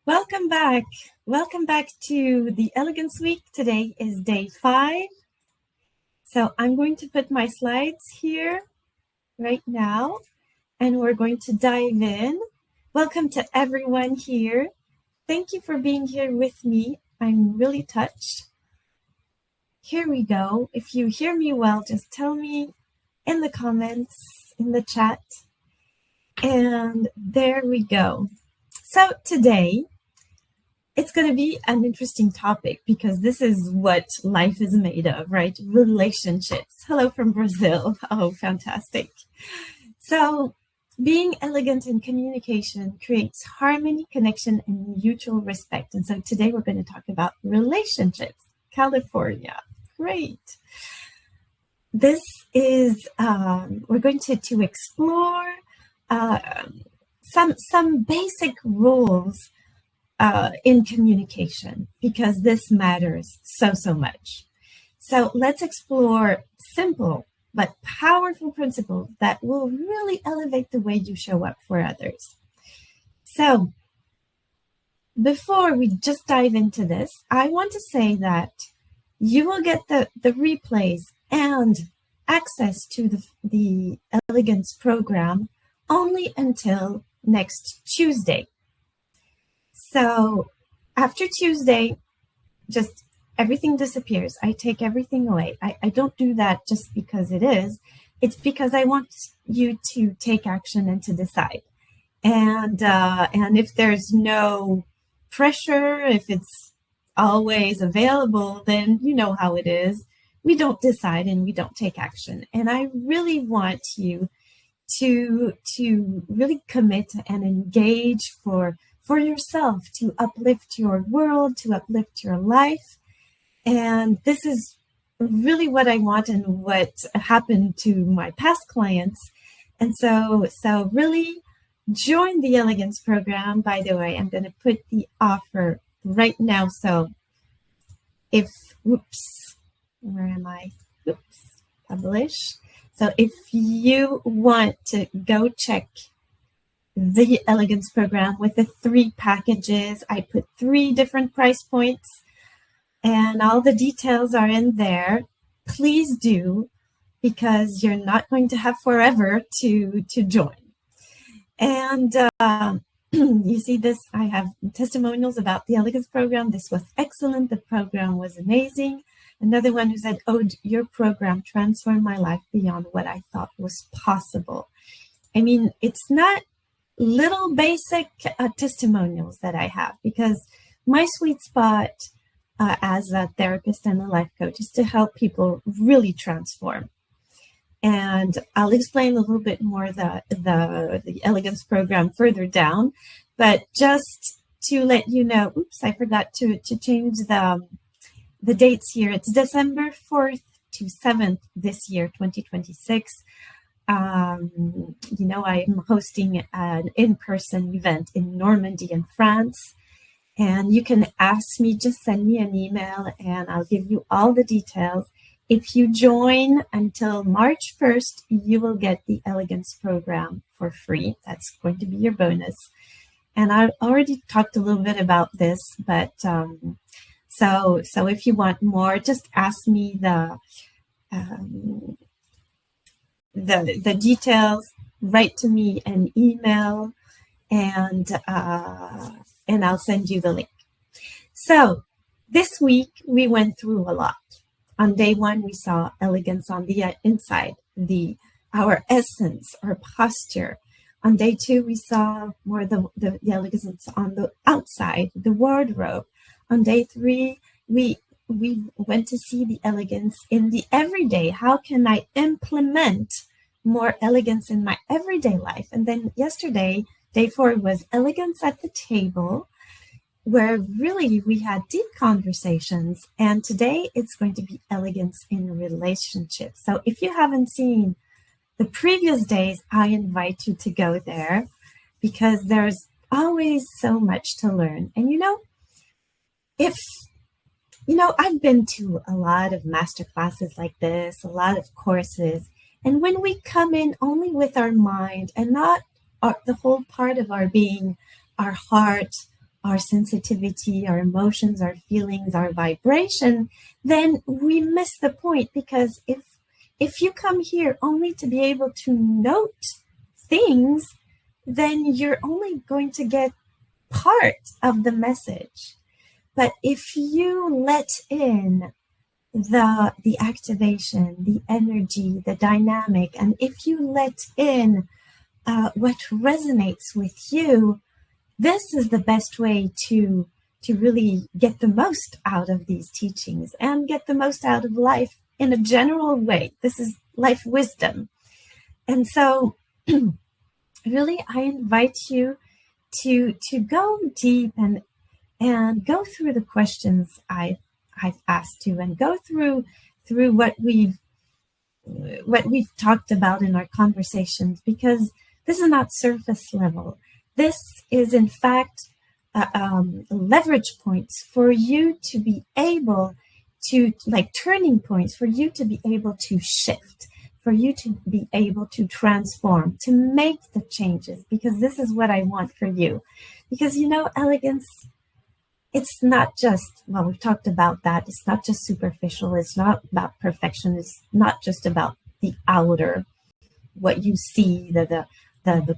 Welcome back. Welcome back to the Elegance Week. Today is day 5. So I'm going to put my slides here right now, and we're going to dive in. Welcome to everyone here. Thank you for being here with me. I'm really touched. Here we go. If you hear me well, just tell me in the comments, in the chat. And there we go. So today, it's going to be an interesting topic because this is what life is made of, right? Relationships. Hello from Brazil. Oh, fantastic. So being elegant in communication creates harmony, connection, and mutual respect. And so today we're going to talk about relationships. California. Great. This is, we're going to explore some basic rules in communication, because this matters so much. So let's explore simple but powerful principles that will really elevate the way you show up for others. So before we just dive into this, I want to say that you will get the replays and access to the Elegance program only until next Tuesday. So after Tuesday, just everything disappears. I take everything away. I don't do that just because it is. It's because I want you to take action and to decide. And if there's no pressure, if it's always available, then you know how it is. We don't decide and we don't take action. And I really want you to really commit and engage for yourself, to uplift your world, to uplift your life. And this is really what I want and what happened to my past clients. And so really join the Elegance program. By the way, I'm going to put the offer right now. So where am I? Publish. So if you want to go check the Elegance program with the 3 packages, I put 3 different price points and all the details are in there. Please do, because you're not going to have forever to join. And you see this, I have testimonials about the Elegance program. This was excellent. The program was amazing. Another one who said, "Oh, your program transformed my life beyond what I thought was possible." I mean, it's not little basic testimonials that I have, because my sweet spot as a therapist and a life coach is to help people really transform. And I'll explain a little bit more the Elegance program further down, but just to let you know, I forgot to change the dates here. It's December 4th to 7th this year, 2026. I'm hosting an in-person event in Normandy in France, and you can ask me, just send me an email and I'll give you all the details. If you join until March 1st, you will get the Elegance program for free. That's going to be your bonus. And I already talked a little bit about this, but so if you want more, just ask me the details, write to me an email, and I'll send you the link. So this week we went through a lot. On day 1, we saw elegance on the inside, our essence, our posture. On day 2, we saw more the elegance on the outside, the wardrobe. On day 3, we went to see the elegance in the everyday. How can I implement more elegance in my everyday life? And then yesterday, day 4, was elegance at the table, where really we had deep conversations. And today it's going to be elegance in relationships. So if you haven't seen the previous days, I invite you to go there, because there's always so much to learn. And I've been to a lot of master classes like this, a lot of courses. And when we come in only with our mind and not the whole part of our being, our heart, our sensitivity, our emotions, our feelings, our vibration, then we miss the point. Because if you come here only to be able to note things, then you're only going to get part of the message. But if you let in the activation, the energy, the dynamic, and if you let in what resonates with you, this is the best way to really get the most out of these teachings and get the most out of life in a general way. This is life wisdom. And so really, I invite you to go deep and go through the questions I've asked you, and go through what we've talked about in our conversations, because this is not surface level. This is, in fact, leverage points for you to be able to, like turning points for you to be able to shift, for you to be able to transform, to make the changes, because this is what I want for you. Because, elegance, it's not just, well, we've talked about that. It's not just superficial. It's not about perfection. It's not just about the outer, what you see, the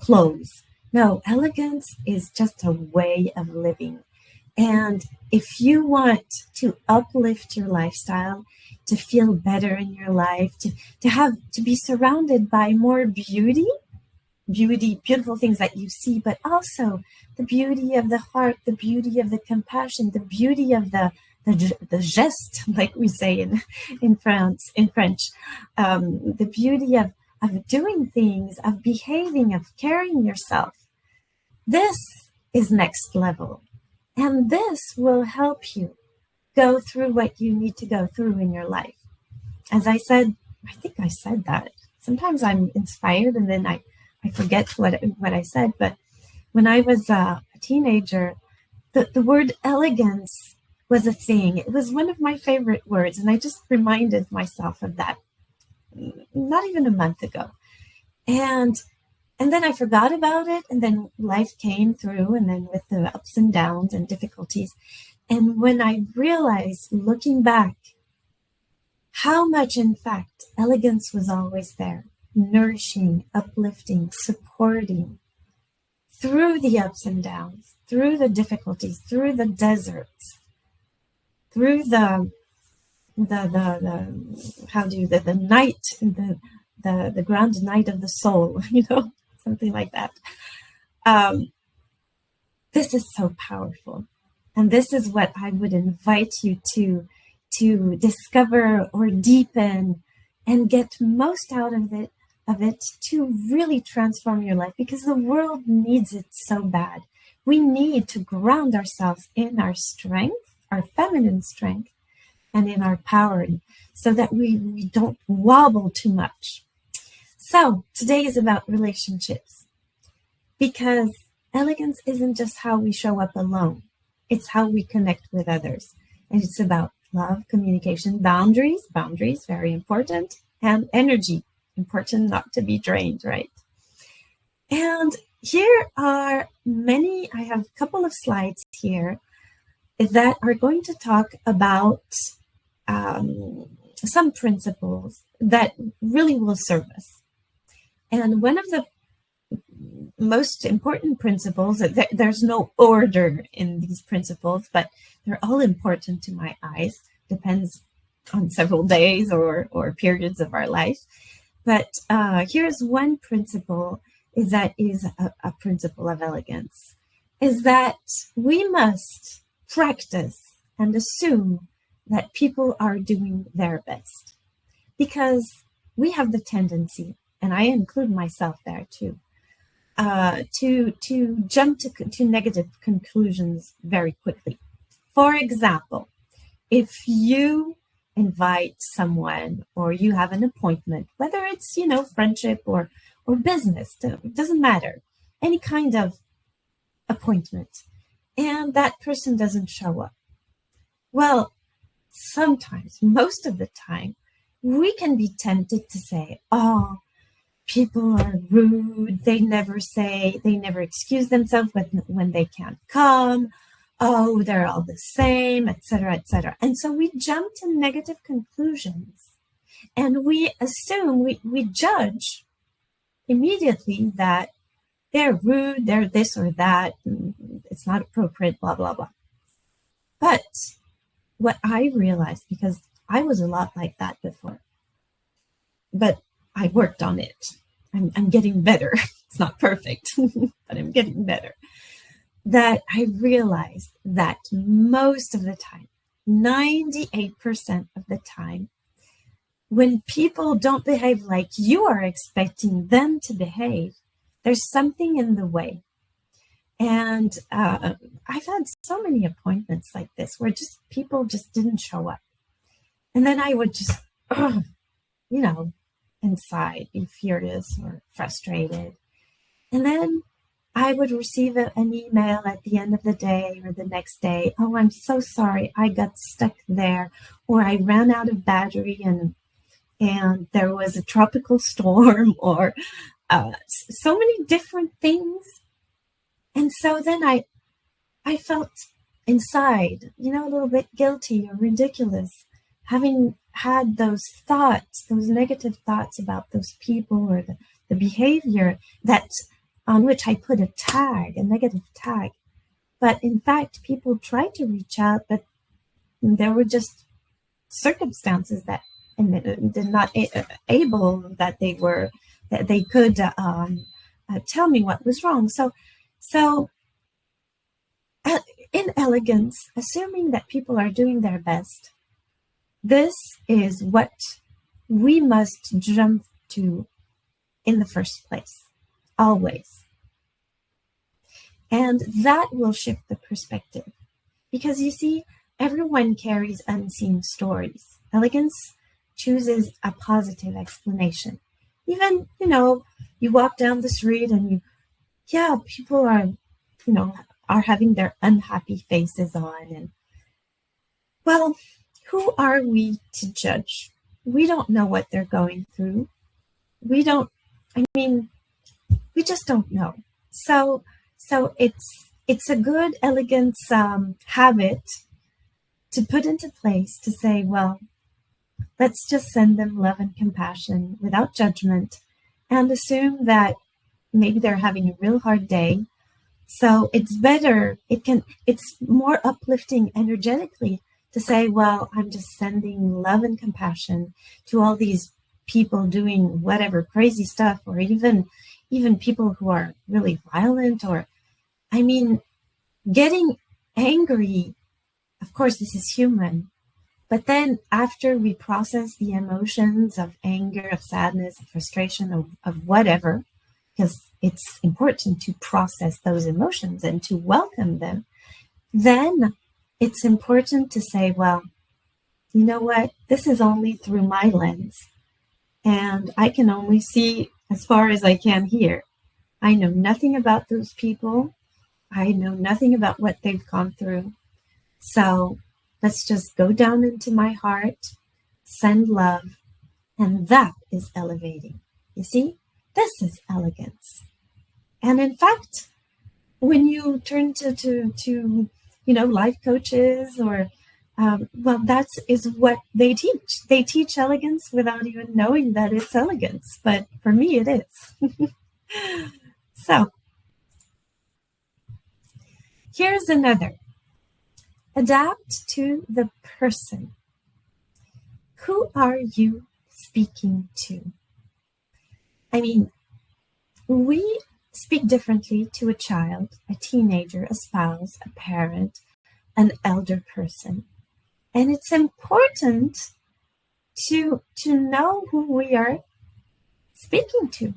clothes. No, elegance is just a way of living. And if you want to uplift your lifestyle, to feel better in your life, to be surrounded by more beautiful things that you see, but also the beauty of the heart, the beauty of the compassion, the beauty of the geste, like we say in French, the beauty of doing things, of behaving, of carrying yourself. This is next level. And this will help you go through what you need to go through in your life. As I said, I think I said that. Sometimes I'm inspired and then I forget what I said. But when I was a teenager, the word elegance was a thing. It was one of my favorite words. And I just reminded myself of that not even a month ago. And then I forgot about it. And then life came through, and then with the ups and downs and difficulties. And when I realized, looking back, how much, in fact, elegance was always there, nourishing, uplifting, supporting, through the ups and downs, through the difficulties, through the deserts, through the night, the grand night of the soul, something like that. This is so powerful. And this is what I would invite you to discover or deepen and get most out of it to really transform your life, because the world needs it so bad. We need to ground ourselves in our strength, our feminine strength, and in our power, so that we don't wobble too much. So today is about relationships, because elegance isn't just how we show up alone. It's how we connect with others. And it's about love, communication, boundaries, very important, and energy, important not to be drained, right? And here are I have a couple of slides here that are going to talk about some principles that really will serve us. And one of the most important principles, there's no order in these principles, but they're all important to my eyes. Depends on several days or periods of our life. But here's one principle that is a principle of elegance, is that we must practice and assume that people are doing their best, because we have the tendency, and I include myself there too, to jump to negative conclusions very quickly. For example, if you invite someone or you have an appointment, whether it's, friendship or business, it doesn't matter, any kind of appointment, and that person doesn't show up. Well, sometimes, most of the time, we can be tempted to say, oh, people are rude. They never excuse themselves when they can't come. oh, they're all the same, etc., etc. And so we jump to negative conclusions, and we assume, we judge immediately that they're rude, they're this or that, it's not appropriate, blah, blah, blah. But what I realized, because I was a lot like that before, but I worked on it. I'm getting better. It's not perfect, but I'm getting better. That I realized that most of the time, 98% of the time, when people don't behave like you are expecting them to behave, there's something in the way. And I've had so many appointments like this where just people just didn't show up. And then I would just, inside be furious or frustrated. And then I would receive an email at the end of the day or the next day. Oh, I'm so sorry. I got stuck there, or I ran out of battery and there was a tropical storm, or so many different things. And so then I felt inside, a little bit guilty or ridiculous, having had those thoughts, those negative thoughts about those people or the behavior that on which I put a tag, a negative tag. But in fact, people tried to reach out, but there were just circumstances that did not able that they could tell me what was wrong. So in Elegance, assuming that people are doing their best, this is what we must jump to in the first place, always. And that will shift the perspective. Because you see, everyone carries unseen stories. Elegance chooses a positive explanation. Even, you walk down the street and people are having their unhappy faces on. And, well, who are we to judge? We don't know what they're going through. We just don't know. So it's a good Elegance habit to put into place to say, well, let's just send them love and compassion without judgment and assume that maybe they're having a real hard day. So it's better, it's more uplifting energetically to say, well, I'm just sending love and compassion to all these people doing whatever crazy stuff, or even people who are really violent, or, getting angry. Of course, this is human. But then after we process the emotions of anger, of sadness, of frustration, of whatever, because it's important to process those emotions and to welcome them, then it's important to say, well, you know what? This is only through my lens, and I can only see as far as I can hear. I know nothing about those people. I know nothing about what they've gone through. So let's just go down into my heart, send love, and that is elevating. You see, this is Elegance. And in fact, when you turn to life coaches, or that is what they teach. They teach Elegance without even knowing that it's Elegance. But for me, it is. So here's another. Adapt to the person. Who are you speaking to? We speak differently to a child, a teenager, a spouse, a parent, an elder person. And it's important to know who we are speaking to.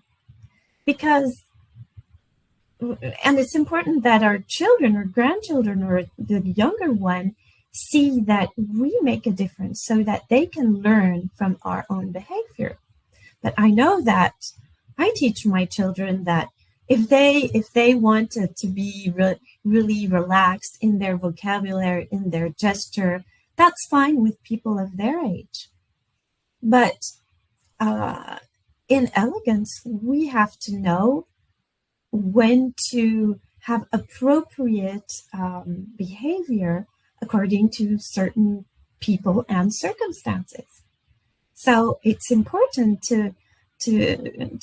And it's important that our children or grandchildren or the younger one see that we make a difference so that they can learn from our own behavior. But I know that I teach my children that if they wanted to be really relaxed in their vocabulary, in their gesture, that's fine with people of their age. But in Elegance, we have to know when to have appropriate behavior according to certain people and circumstances. So it's important to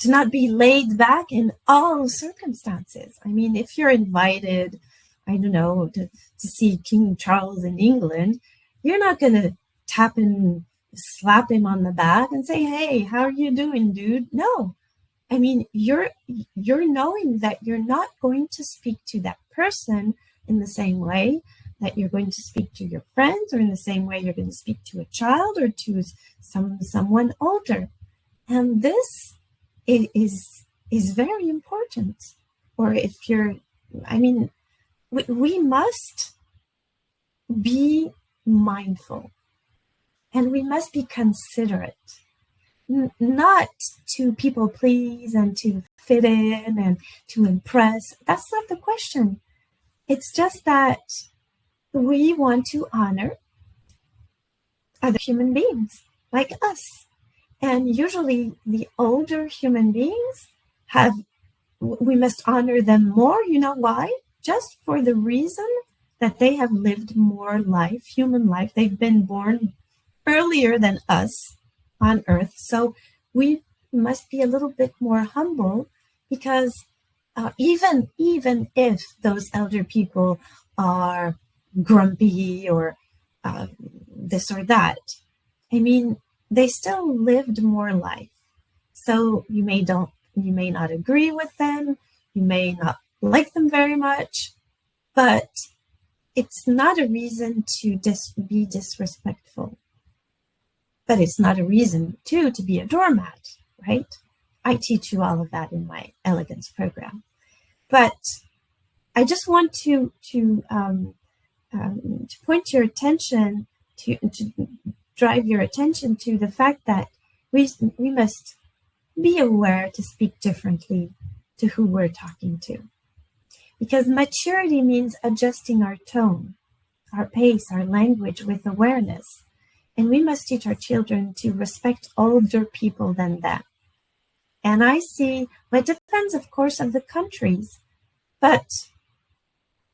not be laid back in all circumstances. I mean, if you're invited, I don't know, to see King Charles in England, you're not going to tap and slap him on the back and say, "Hey, how are you doing, dude?" No. I mean, you're knowing that you're not going to speak to that person in the same way that you're going to speak to your friends, or in the same way you're going to speak to a child or to someone older. And this is very important. Or if you're, I mean, we must be mindful, and we must be considerate, not to people please and to fit in and to impress. That's not the question. It's just that we want to honor other human beings like us. And usually the older human beings we must honor them more. You know why? Just for the reason that they have lived more life, human life. They've been born earlier than us on earth. So we must be a little bit more humble, because even if those elder people are grumpy or this or that, I mean, they still lived more life. So you may not agree with them, you may not like them very much, but it's not a reason to be disrespectful. But it's not a reason to be a doormat, right? I teach you all of that in my Elegance program. But I just want to point your attention to drive your attention to the fact that we must be aware to speak differently to who we're talking to. Because maturity means adjusting our tone, our pace, our language with awareness. And we must teach our children to respect older people than them. And I see, well, it depends, of course, on the countries. But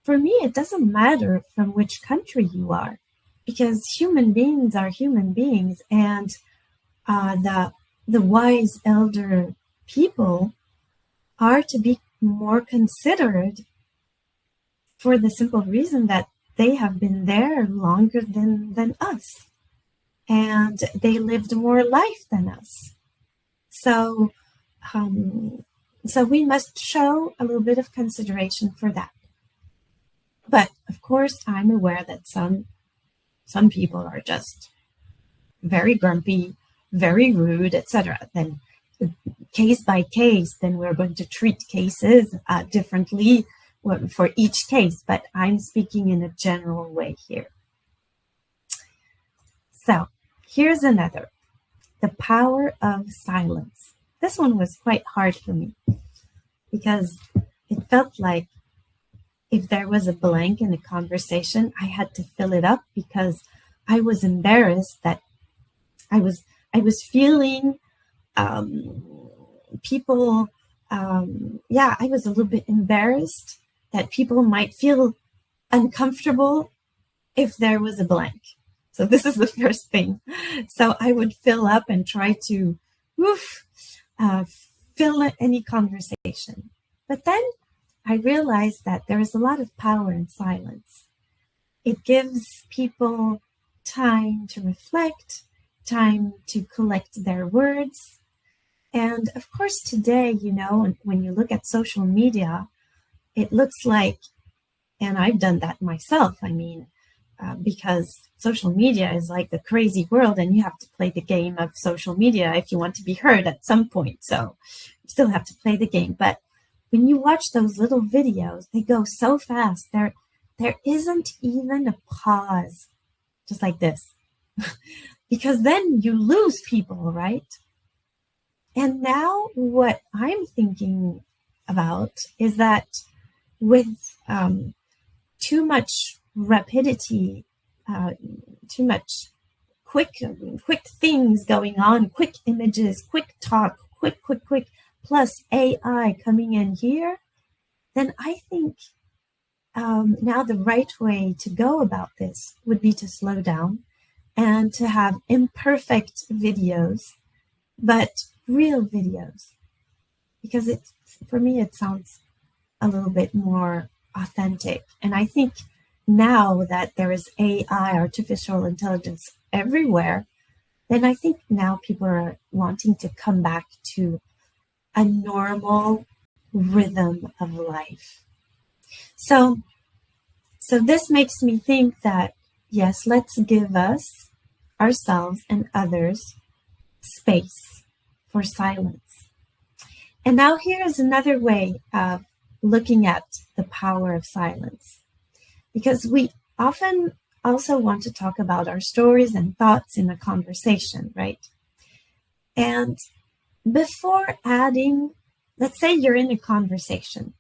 for me, it doesn't matter from which country you are, because human beings are human beings. And the wise elder people are to be more considered for the simple reason that they have been there longer than us. And they lived more life than us. So we must show a little bit of consideration for that. But of course, I'm aware that some people are just very grumpy, very rude, etc. Then case by case, then we're going to treat cases differently for each case. But I'm speaking in a general way here. So here's another, the power of silence. This one was quite hard for me, because it felt like if there was a blank in a conversation, I had to fill it up, because I was embarrassed that I was feeling people, I was a little bit embarrassed that people might feel uncomfortable if there was a blank. So this is the first thing. So I would fill up and try to fill any conversation. But then I realized that there is a lot of power in silence. It gives people time to reflect, time to collect their words. And of course, today, when you look at social media, it looks like, and I've done that myself, because social media is like the crazy world, and you have to play the game of social media if you want to be heard at some point. So you still have to play the game. But when you watch those little videos, they go so fast. There isn't even a pause, just like this, because then you lose people, right? And now what I'm thinking about is that with too much rapidity, too much quick things going on, quick images, quick talk, quick, plus AI coming in here, then I think now the right way to go about this would be to slow down and to have imperfect videos, but real videos. Because for me, it sounds a little bit more authentic. And I think now that there is AI, artificial intelligence everywhere, then I think now people are wanting to come back to a normal rhythm of life. So this makes me think that, yes, let's give ourselves and others space for silence. And now here is another way of looking at the power of silence. Because we often also want to talk about our stories and thoughts in a conversation, right? And before adding, let's say you're in a conversation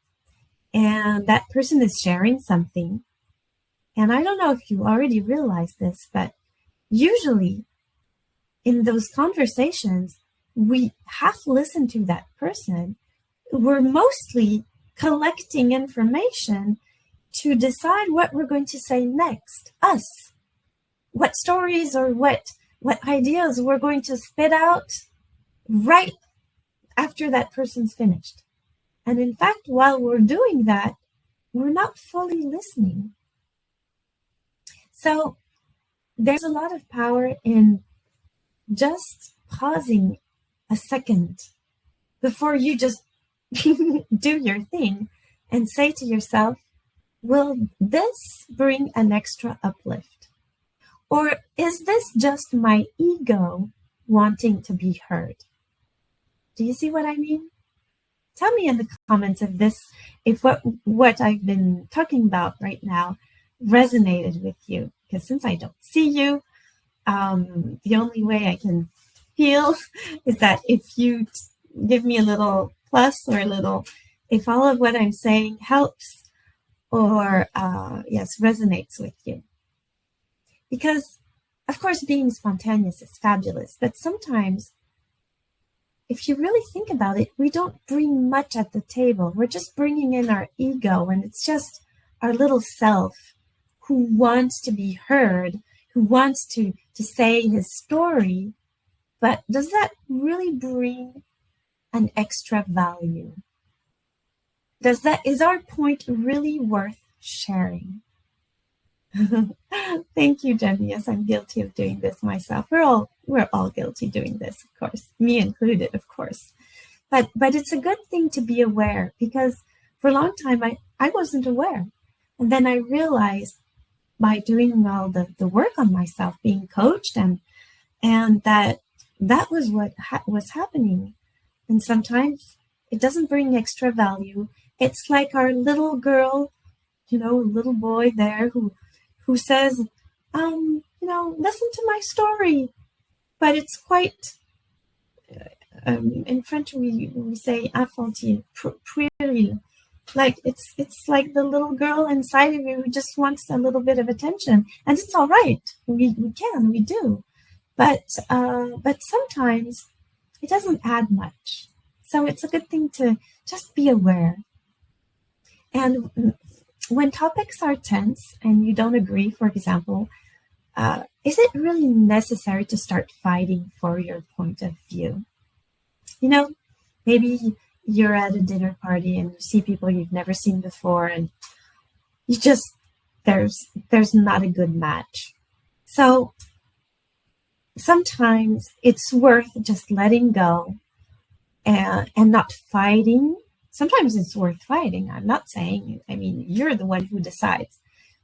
and that person is sharing something. And I don't know if you already realize this, but usually in those conversations, we half listen to that person. We're mostly collecting information to decide what we're going to say next. Us. What stories or what ideas we're going to spit out right after that person's finished. And in fact, while we're doing that, we're not fully listening. So there's a lot of power in just pausing a second before you just do your thing and say to yourself, will this bring an extra uplift? Or is this just my ego wanting to be heard? Do you see what I mean? Tell me in the comments if what I've been talking about right now resonated with you. Because since I don't see you, the only way I can feel is that if you give me a little plus or a little, if all of what I'm saying helps or, resonates with you. Because, of course, being spontaneous is fabulous, but sometimes, if you really think about it, we don't bring much at the table. We're just bringing in our ego, and it's just our little self who wants to be heard, who wants to say his story. But does that really bring an extra value? Is our point really worth sharing? Thank you, Jenny. Yes, I'm guilty of doing this myself. We're all guilty doing this, of course, me included, of course. But it's a good thing to be aware, because for a long time I wasn't aware, and then I realized by doing all the work on myself, being coached, and that was what was happening. And sometimes it doesn't bring extra value. It's like our little girl, little boy there who says, listen to my story. But it's quite, in French we say infantile, pueril. Like it's like the little girl inside of you who just wants a little bit of attention. And it's all right. We do. But sometimes it doesn't add much. So it's a good thing to just be aware. And when topics are tense and you don't agree, for example, is it really necessary to start fighting for your point of view? Maybe you're at a dinner party and you see people you've never seen before, and you just, there's not a good match. So sometimes it's worth just letting go and not fighting. Sometimes it's worth fighting. I'm not saying, you're the one who decides.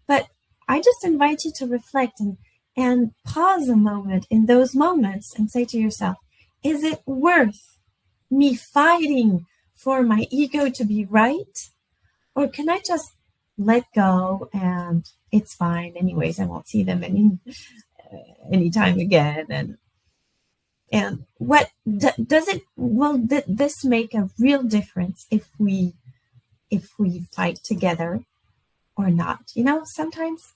But I just invite you to reflect and pause a moment in those moments and say to yourself, is it worth me fighting for my ego to be right? Or can I just let go and it's fine anyways, I won't see them anytime again? And what does it, will this make a real difference if we fight together or not? Sometimes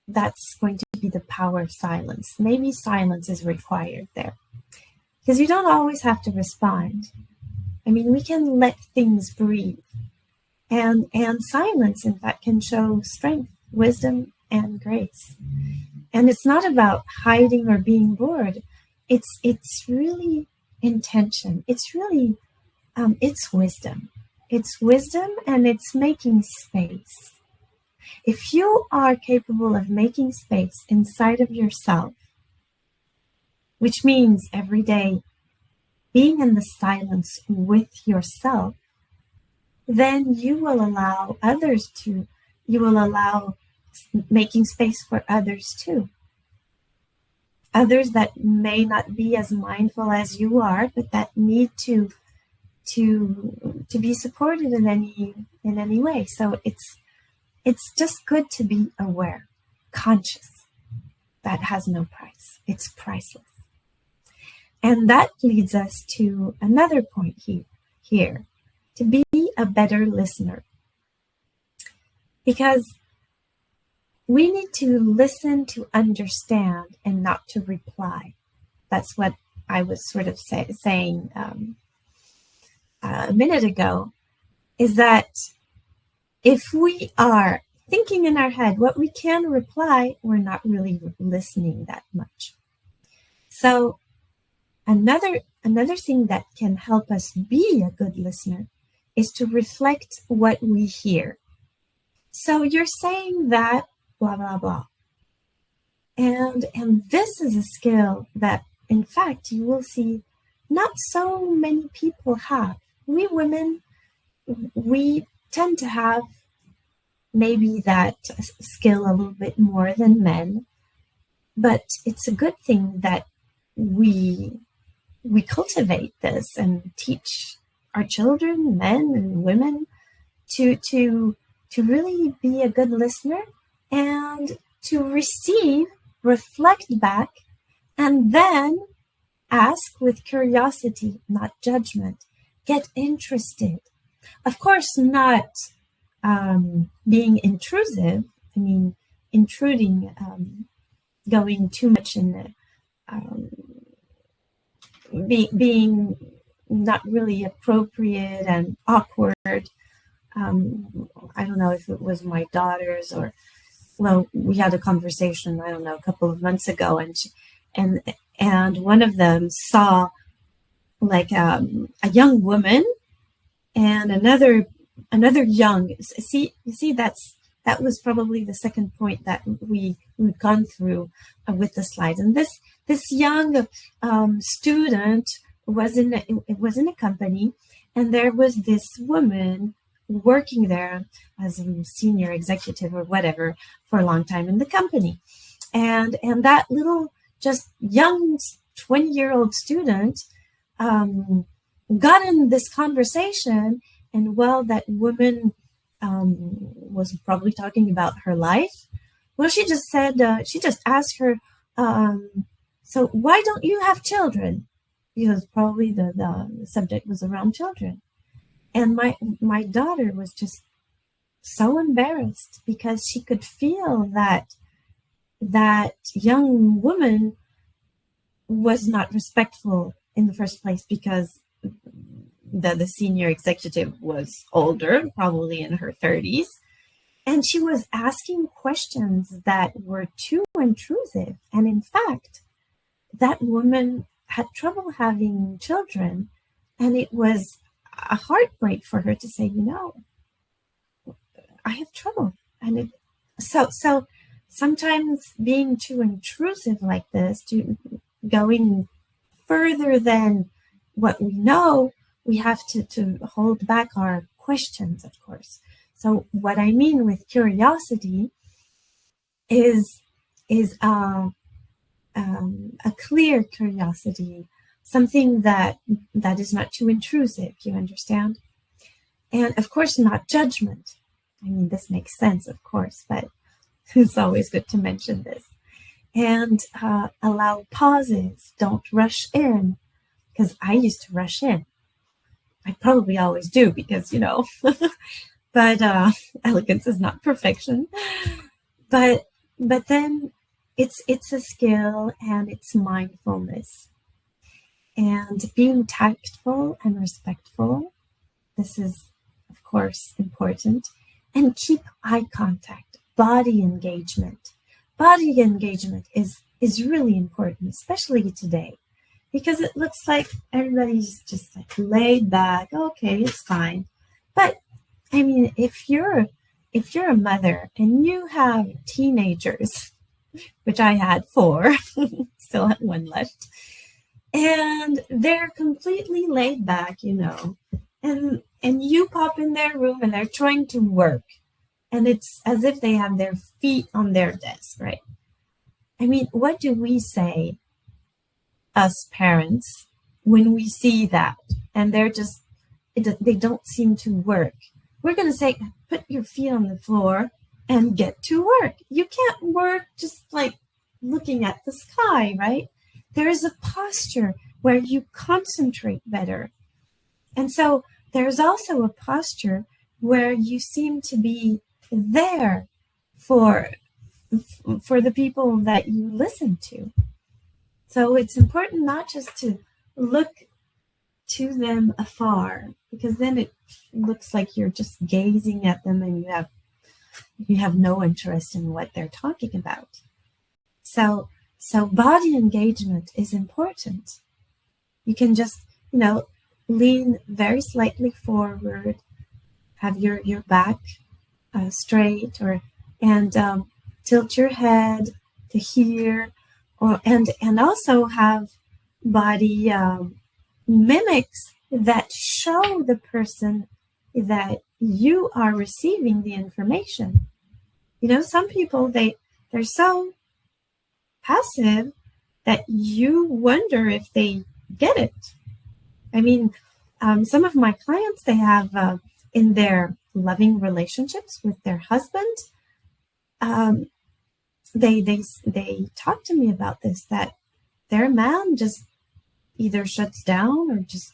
that's going to be the power of silence. Maybe silence is required there, because you don't always have to respond. We can let things breathe. And silence, in fact, can show strength, wisdom, and grace. And it's not about hiding or being bored. It's really intention. It's really it's wisdom. It's wisdom, and it's making space. If you are capable of making space inside of yourself, which means every day being in the silence with yourself, then you will allow making space for others too. Others that may not be as mindful as you are, but that need to be supported in any way. So it's just good to be aware, conscious. That has no price. It's priceless. And that leads us to another point here, to be a better listener. Because we need to listen to understand and not to reply. That's what I was sort of saying a minute ago, is that if we are thinking in our head what we can reply, we're not really listening that much. So another thing that can help us be a good listener is to reflect what we hear. So you're saying that blah, blah, blah. And this is a skill that, in fact, you will see not so many people have. We women, we tend to have maybe that skill a little bit more than men, but it's a good thing that we cultivate this and teach our children, men and women, to really be a good listener and to receive, reflect back, and then ask with curiosity, not judgment. Get interested. Of course, not being intrusive. I mean, intruding, going too much in being not really appropriate and awkward. I don't know if it was my daughters or, well, we had a conversation, I don't know, a couple of months ago, and one of them saw like a young woman and another young. See, that was probably the second point that we've gone through with the slides. And this young student was in a company, and there was this woman working there as a senior executive or whatever for a long time in the company. And that little just young 20-year-old student got in this conversation, and well, that woman was probably talking about her life. Well, she just said, she just asked her, so why don't you have children? Because probably the subject was around children. And my daughter was just so embarrassed because she could feel that young woman was not respectful in the first place, because the senior executive was older, probably in her 30s. And she was asking questions that were too intrusive. And in fact, that woman had trouble having children. And it was a heartbreak for her to say, I have trouble. And so sometimes being too intrusive like this, going further than what we know, we have to hold back our questions, of course. So what I mean with curiosity is a clear curiosity, something that is not too intrusive, you understand? And of course, not judgment. I mean, this makes sense, of course, but it's always good to mention this. And allow pauses. Don't rush in, because I used to rush in. I probably always do, because, but elegance is not perfection. But then it's a skill, and it's mindfulness. And being tactful and respectful, this is, of course, important. And keep eye contact, body engagement. Body engagement is really important, especially today, because it looks like everybody's just like laid back. Okay, it's fine. But I mean, if you're a mother and you have teenagers, which I had 4, still have 1 left, and they're completely laid back, and you pop in their room and they're trying to work, and it's as if they have their feet on their desk, right? I mean, what do we say, us parents, when we see that and they don't seem to work? We're going to say, put your feet on the floor and get to work. You can't work just like looking at the sky, right? There is a posture where you concentrate better. And so there's also a posture where you seem to be there for the people that you listen to. So it's important not just to look to them afar, because then it looks like you're just gazing at them and you have no interest in what they're talking about. So body engagement is important. You can just, lean very slightly forward, have your back straight, and tilt your head to hear, and also have body mimics that show the person that you are receiving the information. Some people, they're so passive that you wonder if they get it. I mean, some of my clients, they have in their loving relationships with their husband, they talk to me about this, that their man just either shuts down or just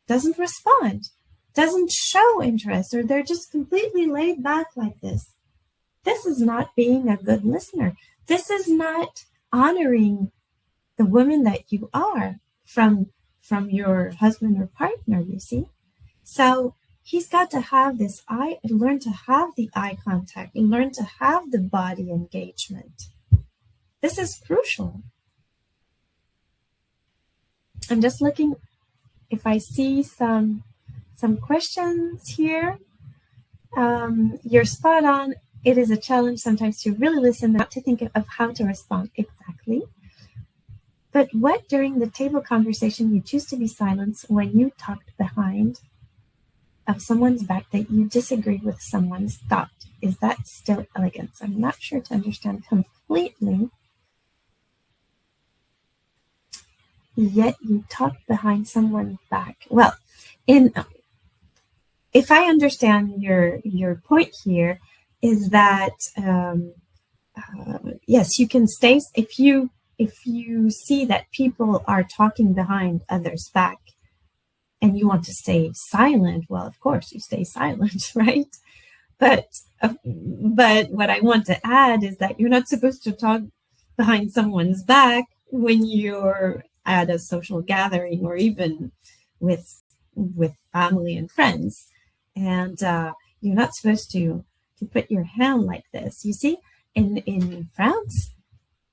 doesn't respond, doesn't show interest, or they're just completely laid back like this. This is not being a good listener. This is not honoring the woman that you are from your husband or partner, you see. So he's got to have learn to have the eye contact, and learn to have the body engagement. This is crucial. I'm just looking if I see some questions here. You're spot on. It is a challenge sometimes to really listen, not to think of how to respond exactly. But what during the table conversation you choose to be silent when you talked behind of someone's back that you disagree with someone's thought? Is that still elegance? I'm not sure to understand completely. Yet you talked behind someone's back. Well, if I understand your point here, is that yes, you can stay if you see that people are talking behind others' back and you want to stay silent, well, of course you stay silent, right? But what I want to add is that you're not supposed to talk behind someone's back when you're at a social gathering or even with family and friends. And you're not supposed to put your hand like this. You see, in France,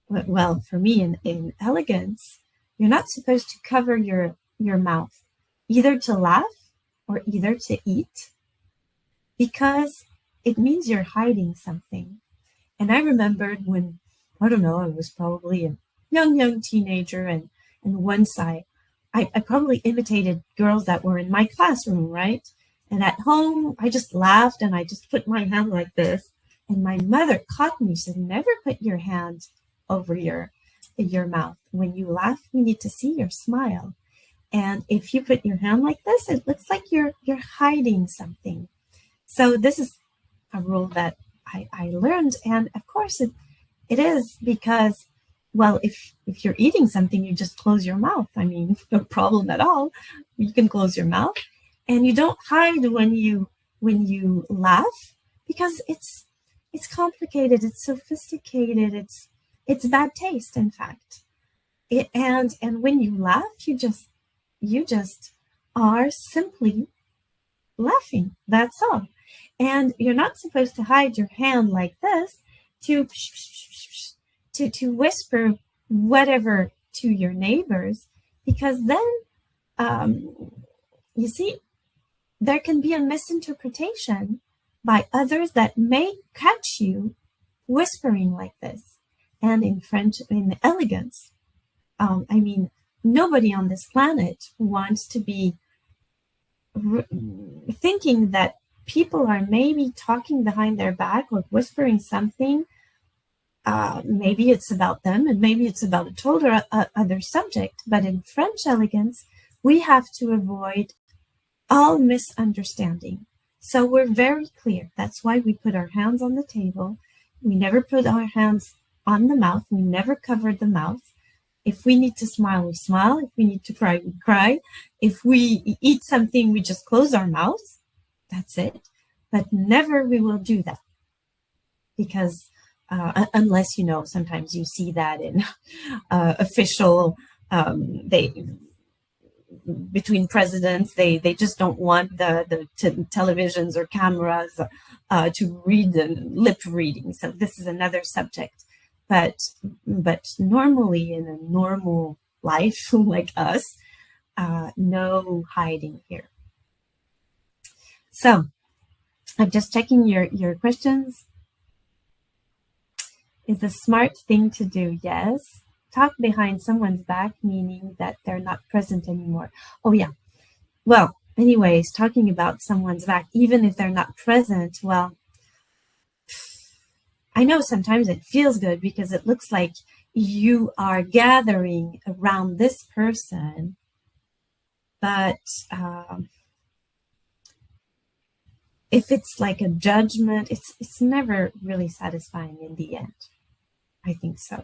well, for me in Elegance, you're not supposed to cover your mouth, either to laugh or either to eat, because it means you're hiding something. And I remembered when, I don't know, I was probably a young teenager, and once I probably imitated girls that were in my classroom, right? And at home, I just laughed and I just put my hand like this. And my mother caught me. She said, never put your hand over your mouth. When you laugh, we need to see your smile. And if you put your hand like this, it looks like you're hiding something. So this is a rule that I learned. And of course it is because, well, if you're eating something, you just close your mouth. I mean, no problem at all. You can close your mouth. And you don't hide when you laugh, because it's complicated, it's sophisticated, it's bad taste, in fact. And when you laugh, you just are simply laughing. That's all. And you're not supposed to hide your hand like this to whisper whatever to your neighbors, because then you see, there can be a misinterpretation by others that may catch you whispering like this. And in French, in elegance, I mean, nobody on this planet wants to be thinking that people are maybe talking behind their back or whispering something. Maybe it's about them and maybe it's about a total other subject. But in French elegance, we have to avoid all misunderstanding. So we're very clear. That's why we put our hands on the table. We never put our hands on the mouth. We never cover the mouth. If we need to smile, we smile. If we need to cry, we cry. If we eat something, we just close our mouths. That's it. But never we will do that. Because unless, you know, sometimes you see that in official, between presidents, they just don't want the televisions or cameras to read the lip reading. So this is another subject. But normally in a normal life like us, no hiding here. So I'm just checking your questions. Is a smart thing to do? Yes. Talk behind someone's back, meaning that they're not present anymore. Oh, yeah. Well, anyways, talking about someone's back, even if they're not present, well, I know sometimes it feels good because it looks like you are gathering around this person, but if it's like a judgment, it's never really satisfying in the end. I think so.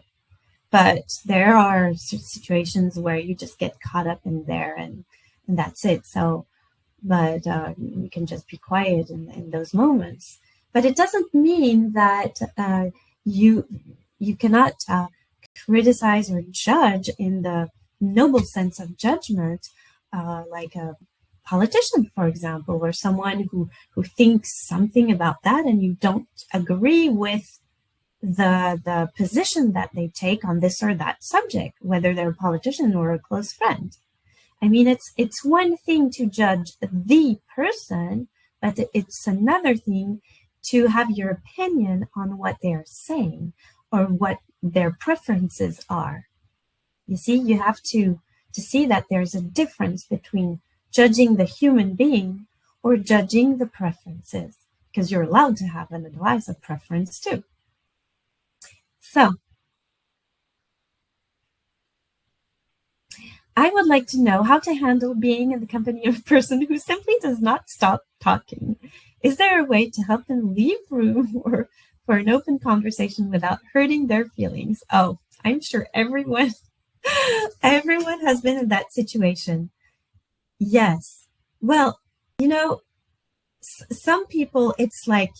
But there are situations where you just get caught up in there and that's it. So, but you can just be quiet in those moments. But it doesn't mean that you cannot criticize or judge in the noble sense of judgment, like a politician, for example, or someone who thinks something about that and you don't agree with the position that they take on this or that subject, whether they're a politician or a close friend. I mean, it's one thing to judge the person, but it's another thing to have your opinion on what they're saying or what their preferences are. You see, you have to see that there's a difference between judging the human being or judging the preferences, because you're allowed to have an advice of preference too. So, I would like to know how to handle being in the company of a person who simply does not stop talking. Is there a way to help them leave room for an open conversation without hurting their feelings? Oh, I'm sure everyone has been in that situation. Yes. Well, you know, some people, it's like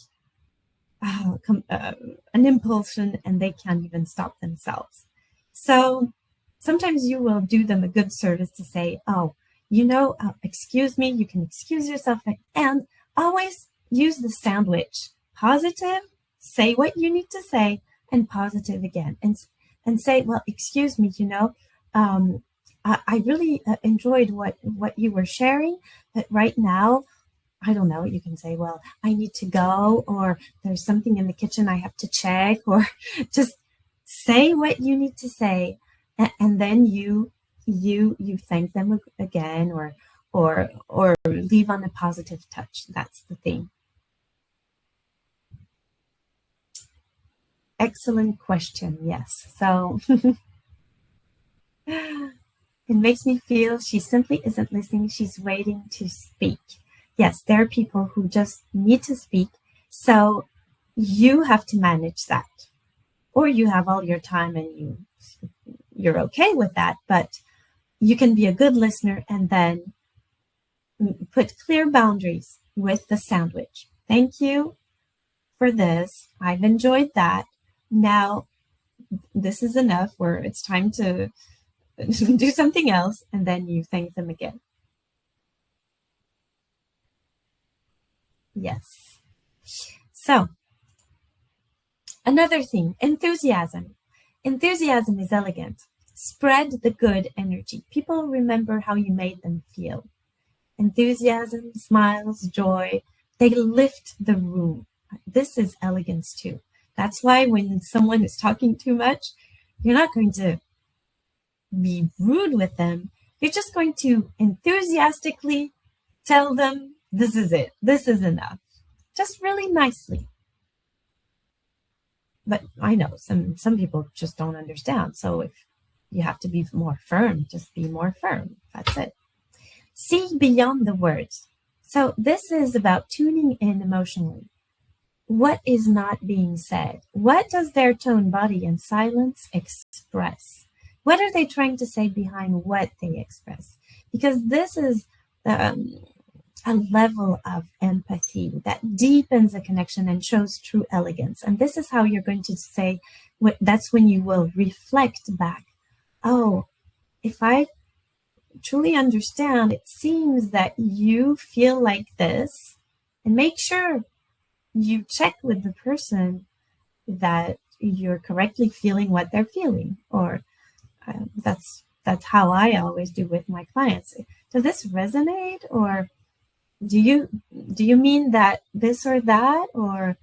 an impulsion and they can't even stop themselves. So sometimes you will do them a good service to say, oh, you know, excuse me, you can excuse yourself, and always use the sandwich. Positive, say what you need to say, and positive again. And say, well, excuse me, you know, I really enjoyed what you were sharing, but right now, I don't know, you can say, well, I need to go, or there's something in the kitchen I have to check, or just say what you need to say. And then you thank them again, or leave on a positive touch. That's the thing. Excellent question. Yes. So it makes me feel she simply isn't listening. She's waiting to speak. Yes, there are people who just need to speak. So you have to manage that, or you have all your time and you're okay with that, but you can be a good listener and then put clear boundaries with the sandwich. Thank you for this. I've enjoyed that. Now, this is enough, where it's time to do something else, and then you thank them again. Yes. So, another thing, enthusiasm. Enthusiasm is elegant. Spread the good energy. People remember how you made them feel. Enthusiasm, smiles, joy, they lift the room. This is elegance too. That's why when someone is talking too much, you're not going to be rude with them. You're just going to enthusiastically tell them, this is it. This is enough. Just really nicely. But I know some people just don't understand. So if you have to be more firm, just be more firm. That's it. See beyond the words. So this is about tuning in emotionally. What is not being said? What does their tone, body, and silence express? What are they trying to say behind what they express? Because this is a level of empathy that deepens a connection and shows true elegance. And this is how you're going to say, that's when you will reflect back. Oh, if I truly understand, it seems that you feel like this, and make sure you check with the person that you're correctly feeling what they're feeling. Or that's how I always do with my clients. Does this resonate, or do you mean that this or that? Or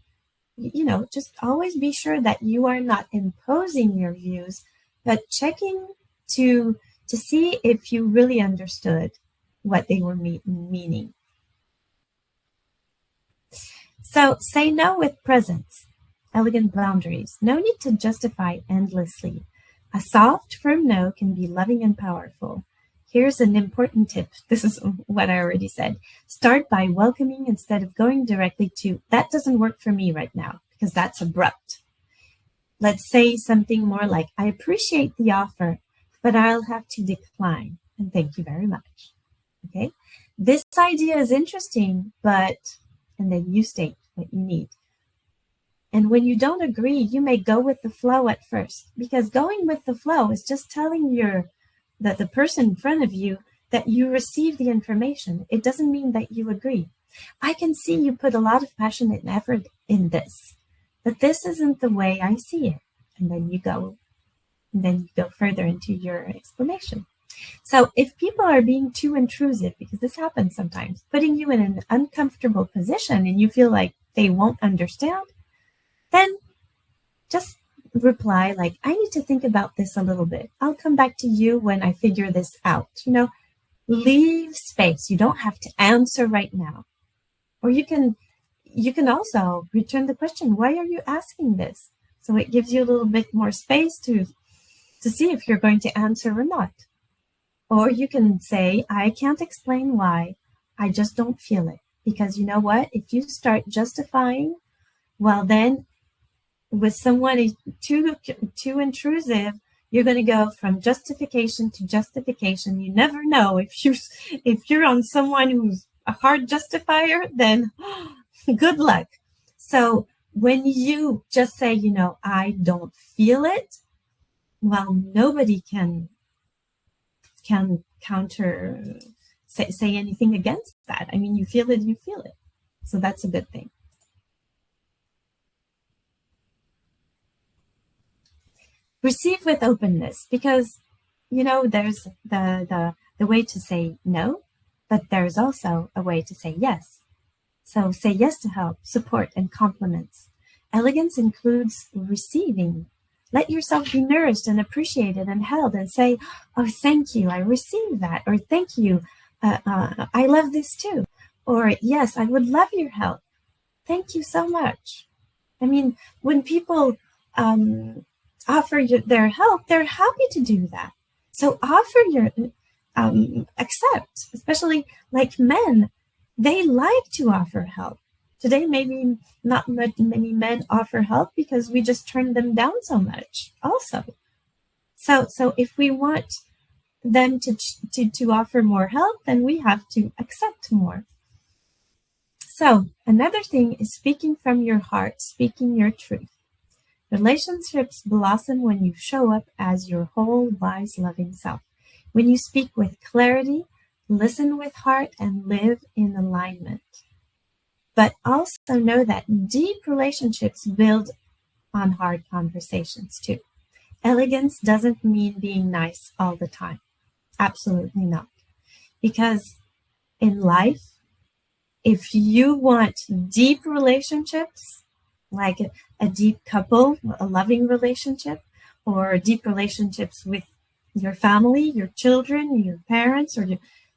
just always be sure that you are not imposing your views, but checking to see if you really understood what they were meaning. So say no with presence. Elegant boundaries. No need to justify endlessly. A soft, firm no can be loving and powerful. Here's an important tip. This is what I already said. Start by welcoming instead of going directly to, that doesn't work for me right now, because that's abrupt. Let's say something more like, I appreciate the offer, but I'll have to decline. And thank you very much. Okay. This idea is interesting, but, and then you state what you need. And when you don't agree, you may go with the flow at first, because going with the flow is just telling the person in front of you that you receive the information. It doesn't mean that you agree. I can see you put a lot of passion and effort in this, but this isn't the way I see it. And then you go further into your explanation. So if people are being too intrusive, because this happens sometimes, putting you in an uncomfortable position and you feel like they won't understand, then just reply like, I need to think about this a little bit. I'll come back to you when I figure this out. Leave space. You don't have to answer right now. Or you can also return the question, why are you asking this? So it gives you a little bit more space to see if you're going to answer or not. Or you can say, I can't explain why. I just don't feel it. Because you know what? If you start justifying, well, then with someone too intrusive, you're going to go from justification to justification. You never know. If you're on someone who's a hard justifier, then good luck. So when you just say, I don't feel it, well, nobody can counter say anything against that. I mean, you feel it. So that's a good thing. Receive with openness, because there's the way to say no, but there's also a way to say yes. So say yes to help, support, and compliments. Elegance includes receiving. Let yourself be nourished and appreciated and held, and say, oh, thank you, I received that. Or thank you, I love this too. Or yes, I would love your help. Thank you so much. I mean, when people offer you their help, they're happy to do that. So offer your, accept, especially like men, they like to offer help. Today, maybe not many men offer help because we just turn them down so much also. So if we want them to offer more help, then we have to accept more. So another thing is speaking from your heart, speaking your truth. Relationships blossom when you show up as your whole, wise, loving self. When you speak with clarity, listen with heart, and live in alignment. But also know that deep relationships build on hard conversations too. Elegance doesn't mean being nice all the time. Absolutely not. Because in life, if you want deep relationships, like a deep couple, a loving relationship, or deep relationships with your family, your children, your parents,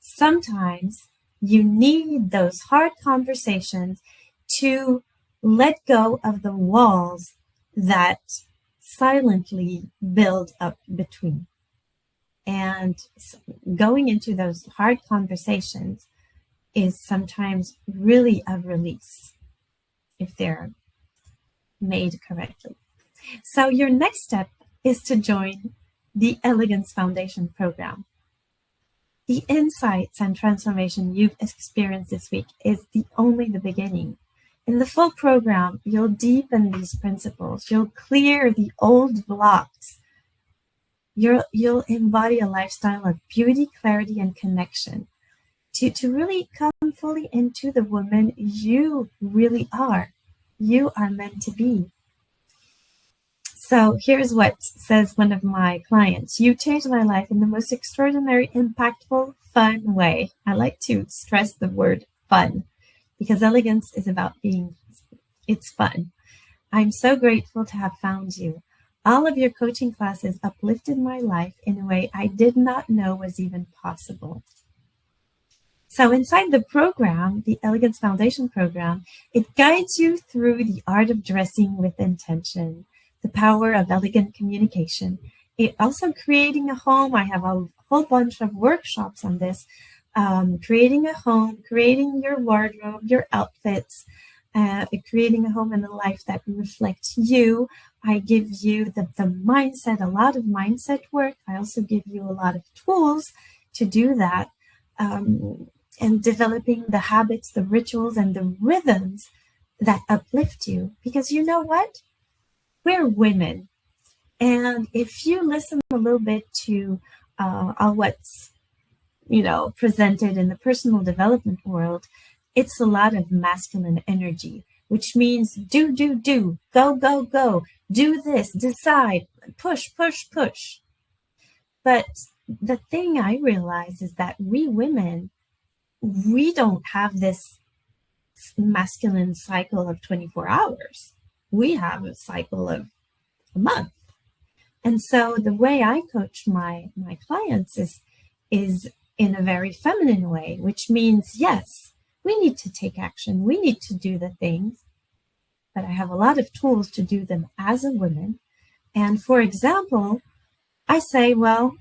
sometimes you need those hard conversations to let go of the walls that silently build up between. And going into those hard conversations is sometimes really a release if they're made correctly. So your next step is to join the Elegance Foundation program. The insights and transformation you've experienced this week is only the beginning. In the full program, you'll deepen these principles. You'll clear the old blocks. You'll embody a lifestyle of beauty, clarity, and connection to really come fully into the woman you really are. You are meant to be. So here's what says one of my clients. You changed my life in the most extraordinary, impactful, fun way. I like to stress the word fun because elegance is about it's fun. I'm so grateful to have found you. All of your coaching classes uplifted my life in a way I did not know was even possible. So inside the program, the Elegance Foundation program, it guides you through the art of dressing with intention, the power of elegant communication. It also creating a home. I have a whole bunch of workshops on this. Creating a home, creating your wardrobe, your outfits, creating a home and a life that reflects you. I give you the mindset, a lot of mindset work. I also give you a lot of tools to do that. And developing the habits, the rituals, and the rhythms that uplift you. Because you know what? We're women. And if you listen a little bit to what's, presented in the personal development world, it's a lot of masculine energy, which means do, go, do this, decide, push. But the thing I realize is that we women, we don't have this masculine cycle of 24 hours. We have a cycle of a month. And so the way I coach my clients is in a very feminine way, which means, yes, we need to take action. We need to do the things, but I have a lot of tools to do them as a woman. And for example, I say, well,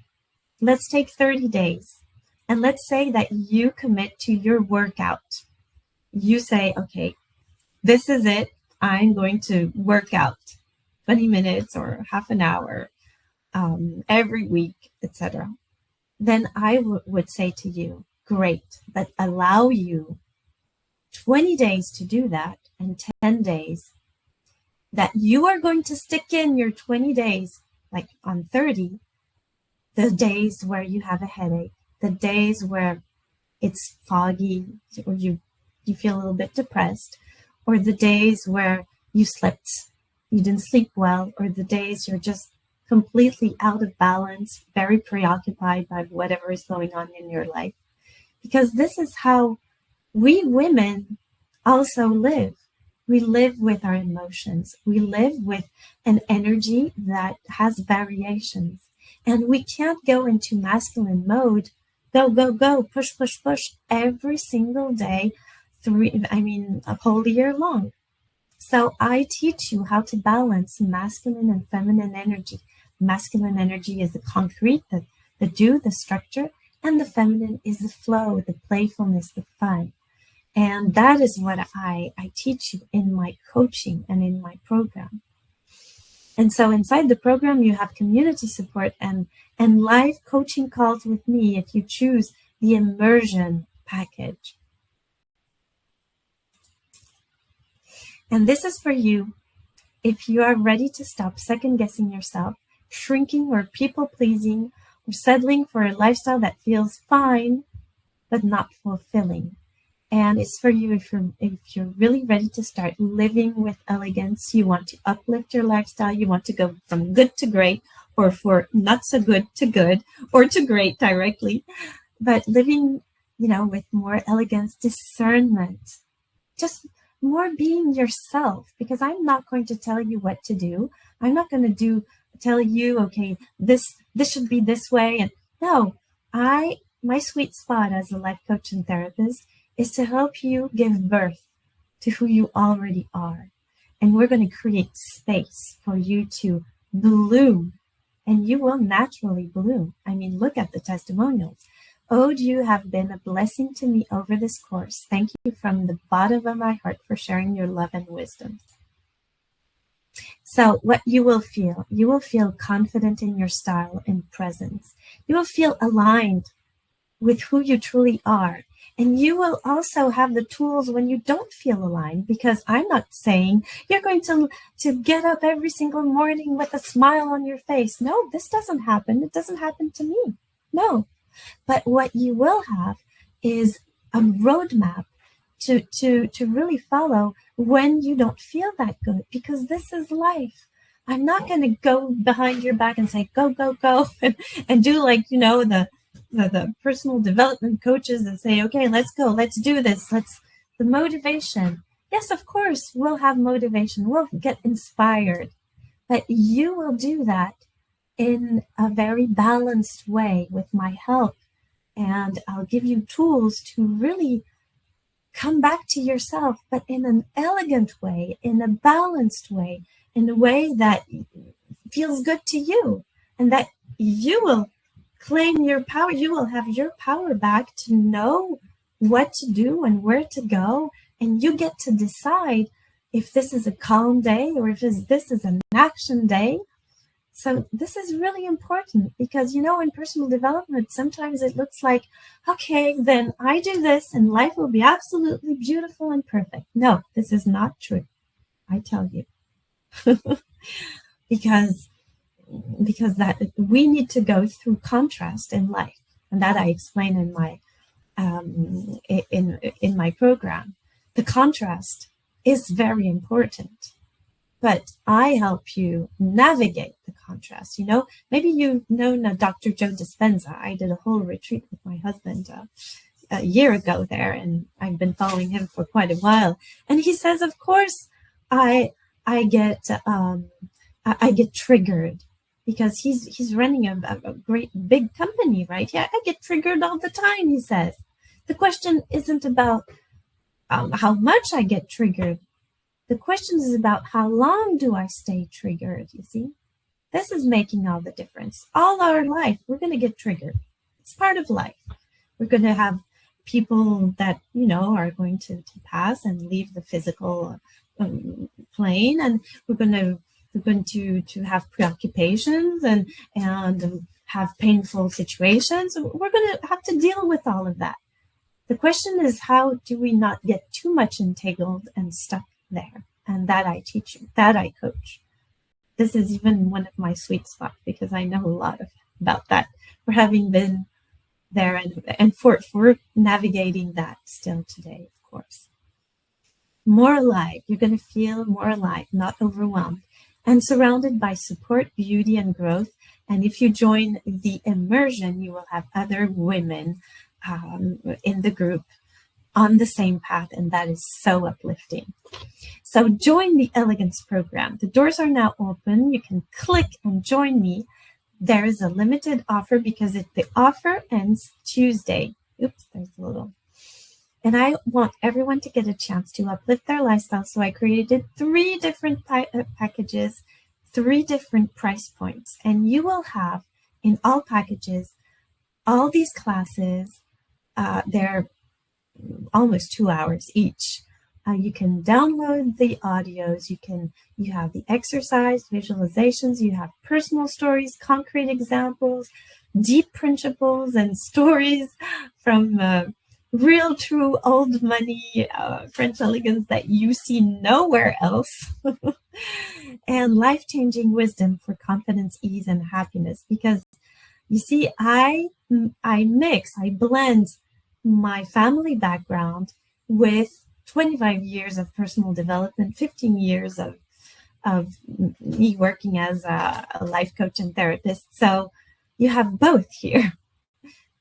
let's take 30 days. And let's say that you commit to your workout. You say, okay, this is it. I'm going to work out 20 minutes or half an hour every week, etc. Then I would say to you, great, but allow you 20 days to do that and 10 days that you are going to stick in your 20 days, like on 30, the days where you have a headache, the days where it's foggy or you feel a little bit depressed, or the days where you didn't sleep well, or the days you're just completely out of balance, very preoccupied by whatever is going on in your life. Because this is how we women also live. We live with our emotions. We live with an energy that has variations. And we can't go into masculine mode, go, push, every single day, a whole year long. So I teach you how to balance masculine and feminine energy. Masculine energy is the concrete, the do, the structure, and the feminine is the flow, the playfulness, the fun. And that is what I teach you in my coaching and in my program. And so inside the program, you have community support and live coaching calls with me if you choose the immersion package. And this is for you if you are ready to stop second-guessing yourself, shrinking or people-pleasing, or settling for a lifestyle that feels fine but not fulfilling. And it's for you if you're really ready to start living with elegance. You want to uplift your lifestyle. You want to go from good to great, or for not so good to good, or to great directly. But living, with more elegance, discernment, just more being yourself. Because I'm not going to tell you what to do. I'm not going to tell you, okay, this should be this way. And no, my sweet spot as a life coach and therapist is to help you give birth to who you already are. And we're going to create space for you to bloom, and you will naturally bloom. I mean, look at the testimonials. Aude, you have been a blessing to me over this course. Thank you from the bottom of my heart for sharing your love and wisdom. So what you will feel confident in your style and presence. You will feel aligned with who you truly are. And you will also have the tools when you don't feel aligned, because I'm not saying you're going to get up every single morning with a smile on your face. No, this doesn't happen. It doesn't happen to me. No. But what you will have is a roadmap to really follow when you don't feel that good, because this is life. I'm not going to go behind your back and say, go, go, go, and do like, the personal development coaches that say, okay, let's go, let's do this. The motivation. Yes, of course, we'll have motivation. We'll get inspired, but you will do that in a very balanced way with my help. And I'll give you tools to really come back to yourself, but in an elegant way, in a balanced way, in a way that feels good to you, and that you will claim your power. You will have your power back to know what to do and where to go. And you get to decide if this is a calm day or if this is an action day. So this is really important, because, in personal development, sometimes it looks like, okay, then I do this and life will be absolutely beautiful and perfect. No, this is not true. I tell you, because that we need to go through contrast in life, and that I explain in my in my program. The contrast is very important, but I help you navigate the contrast. Maybe you've known Dr. Joe Dispenza. I did a whole retreat with my husband a year ago there, and I've been following him for quite a while. And he says, of course, I get triggered, because he's running a great big company, right? Yeah, I get triggered all the time, he says. The question isn't about how much I get triggered. The question is about how long do I stay triggered, you see? This is making all the difference. All our life, we're going to get triggered. It's part of life. We're going to have people that, are going to pass and leave the physical plane, and we're going to have preoccupations and have painful situations. We're going to have to deal with all of that. The question is, how do we not get too much entangled and stuck there? And that I teach you, that I coach. This is even one of my sweet spots, because I know a lot about that, for having been there and for navigating that still today, of course. More alive. You're going to feel more alive, not overwhelmed, and surrounded by support, beauty, and growth. And if you join the immersion, you will have other women in the group on the same path, and that is so uplifting. So join the Elegance program. The doors are now open. You can click and join me. There is a limited offer, because the offer ends Tuesday. Oops, there's a little. And I want everyone to get a chance to uplift their lifestyle. So I created 3 different packages, 3 different price points. And you will have in all packages all these classes. They're almost 2 hours each. You can download the audios. You have the exercise, visualizations. You have personal stories, concrete examples, deep principles, and stories from real, true, old money French elegance that you see nowhere else. And life-changing wisdom for confidence, ease, and happiness. Because you see, I blend my family background with 25 years of personal development, 15 years of me working as a life coach and therapist. So you have both here.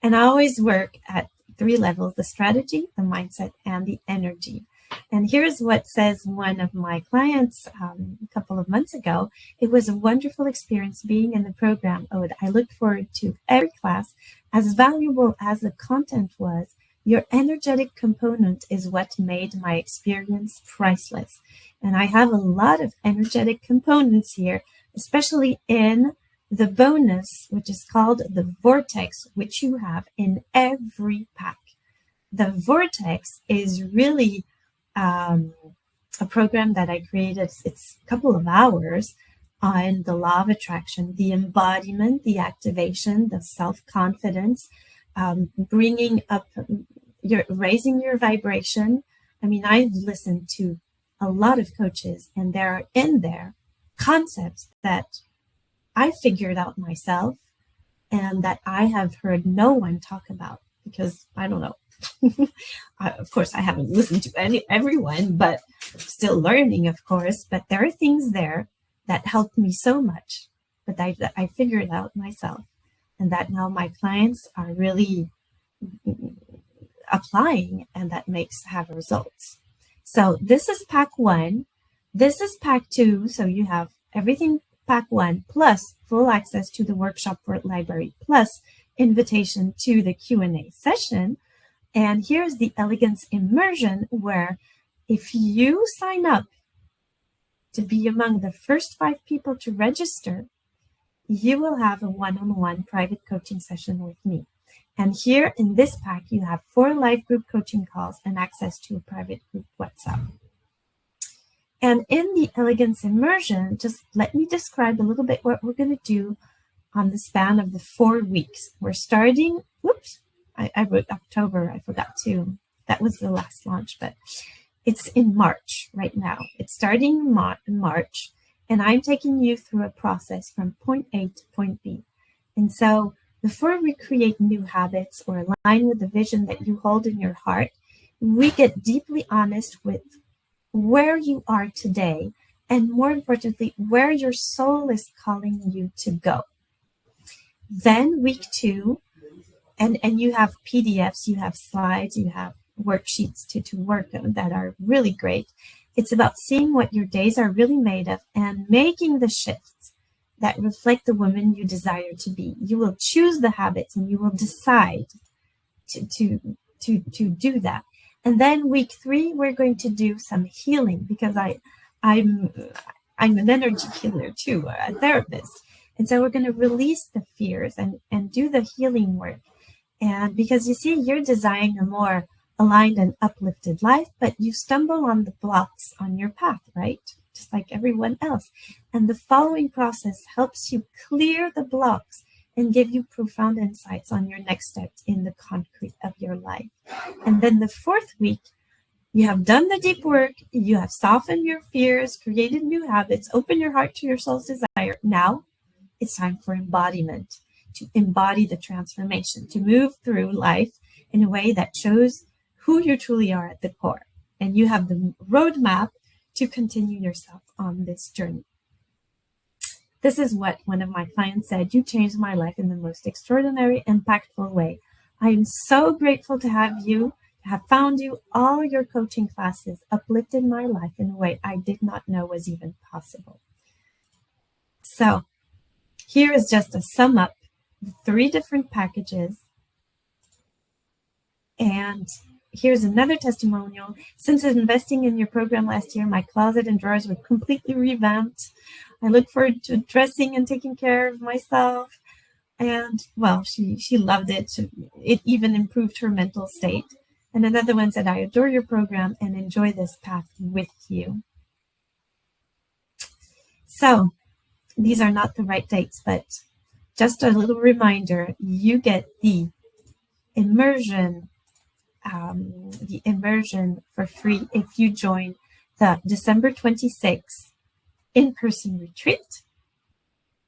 And I always work at 3 levels: the strategy, the mindset, and the energy. And here's what says one of my clients a couple of months ago. It was a wonderful experience being in the program, Ode. I looked forward to every class. As valuable as the content was, your energetic component is what made my experience priceless. And I have a lot of energetic components here, especially in the bonus, which is called the Vortex, which you have in every pack. The Vortex is really a program that I created. It's a couple of hours on the law of attraction, the embodiment, the activation, the self-confidence, bringing up raising your vibration. I mean, I've listened to a lot of coaches, and there are in there concepts that I figured out myself and that I have heard no one talk about, because I don't know. Of course, I haven't listened to everyone, but still learning, of course. But there are things there that helped me so much that I figured out myself, and that now my clients are really applying, and that have results. So this is pack 1. This is pack 2. So you have everything pack 1 plus full access to the workshop library plus invitation to the Q&A session. And here's the Elegance Immersion, where if you sign up to be among the first 5 people to register, you will have a one-on-one private coaching session with me. And here in this pack, you have 4 live group coaching calls and access to a private group WhatsApp. And in the Elegance Immersion, just let me describe a little bit what we're going to do on the span of the 4 weeks. We're starting, I wrote October. I forgot to. That was the last launch, but it's in March right now. It's starting in March, and I'm taking you through a process from point A to point B. And so before we create new habits or align with the vision that you hold in your heart, we get deeply honest with where you are today, and more importantly, where your soul is calling you to go. Then week 2, and you have PDFs, you have slides, you have worksheets to work on that are really great. It's about seeing what your days are really made of and making the shifts that reflect the woman you desire to be. You will choose the habits, and you will decide to do that. And then week 3, we're going to do some healing, because I'm an energy healer too, a therapist. And so we're going to release the fears and do the healing work. And because you see, you're designing a more aligned and uplifted life, but you stumble on the blocks on your path, right? Just like everyone else. And the following process helps you clear the blocks and give you profound insights on your next steps in the concrete of your life. And then the 4th week, you have done the deep work, you have softened your fears, created new habits, opened your heart to your soul's desire. Now it's time for embodiment, to embody the transformation, to move through life in a way that shows who you truly are at the core. And you have the roadmap to continue yourself on this journey. This is what one of my clients said: "You changed my life in the most extraordinary, impactful way. I am so grateful to have found you. All your coaching classes uplifted my life in a way I did not know was even possible." So here is just a sum up, the 3 different packages. And here's another testimonial. "Since investing in your program last year, my closet and drawers were completely revamped. I look forward to dressing and taking care of myself." And well, she loved it. It even improved her mental state. And another one said, "I adore your program and enjoy this path with you." So these are not the right dates, but just a little reminder, you get the immersion for free if you join the December 26th in-person retreat.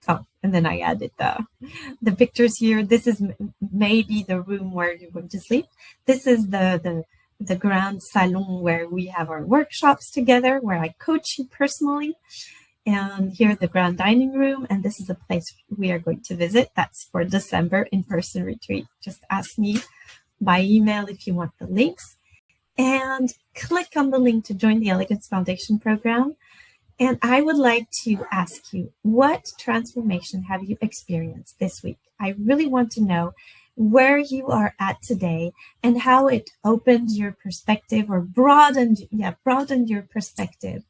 Oh, and then I added the pictures here. This is maybe the room where you're going to sleep. This is the the Grand Salon where we have our workshops together, where I coach you personally. And here the Grand Dining Room, and this is a place we are going to visit. That's for December in-person retreat. Just ask me by email if you want the links, and click on the link to join the Elegance Foundation program. And I would like to ask you, what transformation have you experienced this week? I really want to know where you are at today and how it opened your perspective, or broadened your perspective,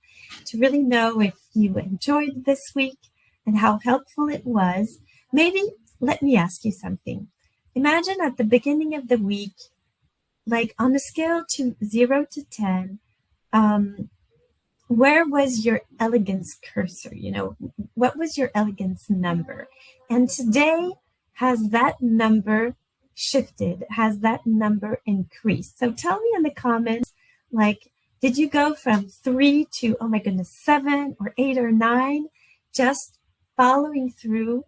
to really know if you enjoyed this week and how helpful it was. Maybe let me ask you something. Imagine at the beginning of the week, like on a scale to 0 to 10, where was your elegance cursor? What was your elegance number? And today, has that number shifted? Has that number increased? So tell me in the comments, like, did you go from 3 to, oh my goodness, 7 or 8 or 9, just following through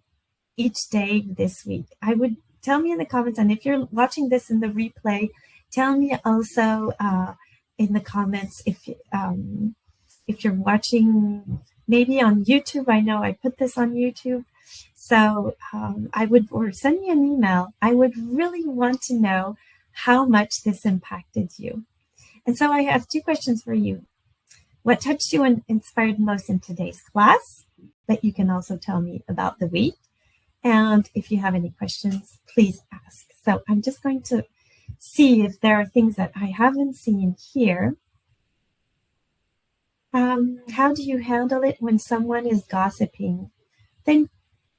each day this week? I would tell me in the comments, and if you're watching this in the replay, tell me also in the comments if you're watching maybe on YouTube. I know I put this on YouTube. So or send me an email. I would really want to know how much this impacted you. And so I have 2 questions for you. What touched you and inspired most in today's class? But you can also tell me about the week. And if you have any questions, please ask. So I'm just going to see if there are things that I haven't seen here. How do you handle it when someone is gossiping? Then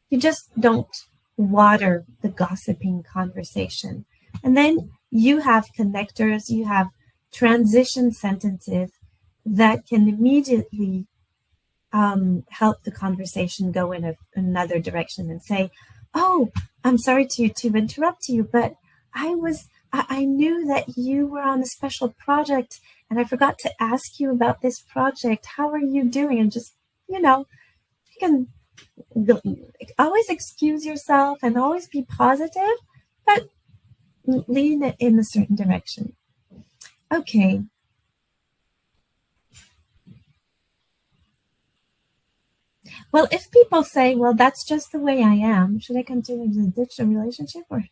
you just don't water the gossiping conversation. And then you have connectors, you have transition sentences that can immediately help the conversation go in another direction, and say, oh, I'm sorry to interrupt you, but I knew that you were on a special project and I forgot to ask you about this project. How are you doing? And just, you can always excuse yourself and always be positive, but lean it in a certain direction. Okay. Well, if people say, well, that's just the way I am, should I continue to ditch the relationship? Or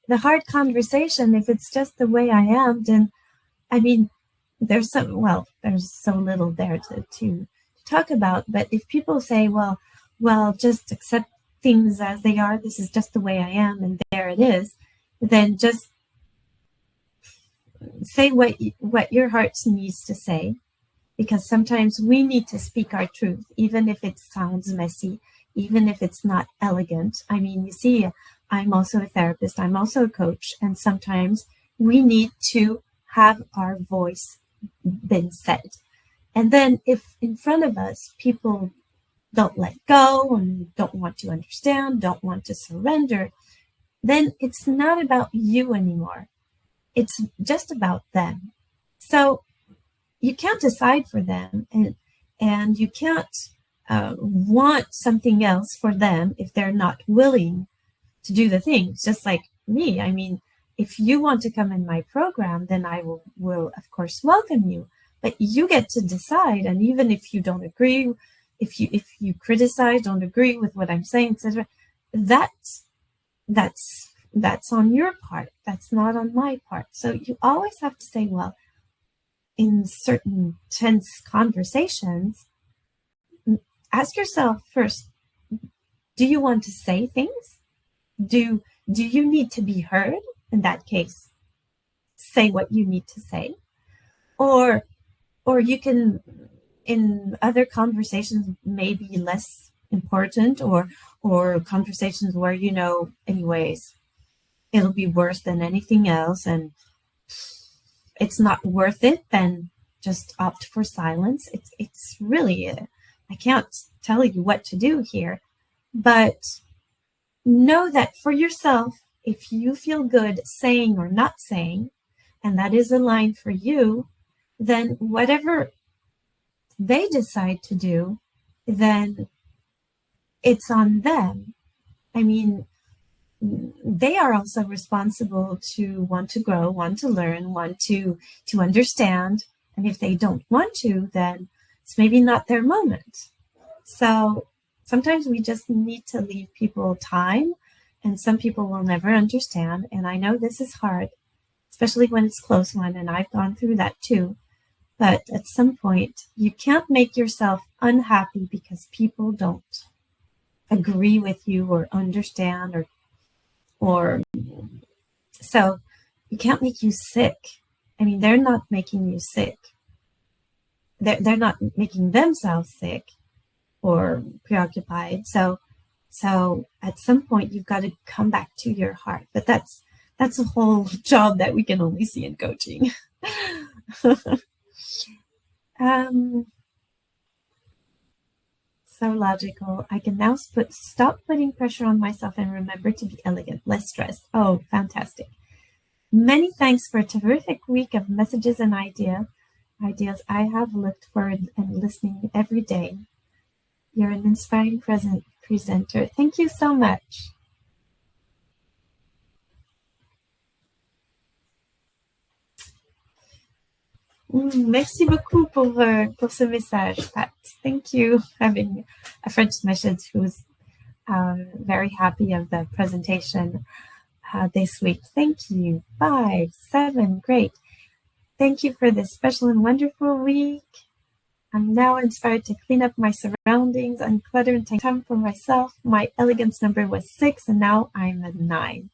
the hard conversation, if it's just the way I am, then, I mean, there's so little there to talk about. But if people say, well, just accept things as they are, this is just the way I am, and there it is, then just say what your heart needs to say, because sometimes we need to speak our truth, even if it sounds messy, even if it's not elegant. I mean, you see, I'm also a therapist, I'm also a coach, and sometimes we need to have our voice been said. And then if in front of us people don't let go and don't want to understand, don't want to surrender, then it's not about you anymore. It's just about them. So you can't decide for them, and you can't want something else for them if they're not willing to do the things. Just like me. I mean, if you want to come in my program, then I will of course welcome you. But you get to decide, and even if you don't agree, if you criticize, don't agree with what I'm saying, etc., that's on your part. That's not on my part. So you always have to say, well, in certain tense conversations, ask yourself first, do you want to say things? Do you need to be heard? In that case, say what you need to say. Or you can, in other conversations, maybe less important, or conversations where, anyways, it'll be worse than anything else and it's not worth it, then just opt for silence. It's really, I can't tell you what to do here, but know that for yourself, if you feel good saying or not saying, and that is a line for you, then whatever they decide to do, then it's on them. I mean, they are also responsible to want to grow, want to learn, want to understand. And if they don't want to, then it's maybe not their moment. So sometimes we just need to leave people time, and some people will never understand. And I know this is hard, especially when it's close one, and I've gone through that too. But at some point, you can't make yourself unhappy because people don't agree with you or understand, or so you can't make you sick. I mean, they're not making you sick. They're not making themselves sick or preoccupied. So at some point you've got to come back to your heart. But that's a whole job that we can only see in coaching. So logical. I can now stop putting pressure on myself and remember to be elegant, less stress. Oh, fantastic. Many thanks for a terrific week of messages and ideas. I have looked forward and listening every day. You're an inspiring presenter. Thank you so much. Merci beaucoup pour ce message, Pat. Thank you. Having a French message who was very happy of the presentation this week. Thank you. 5, 7, great. Thank you for this special and wonderful week. I'm now inspired to clean up my surroundings, unclutter, and take time for myself. My elegance number was 6, and now I'm at 9.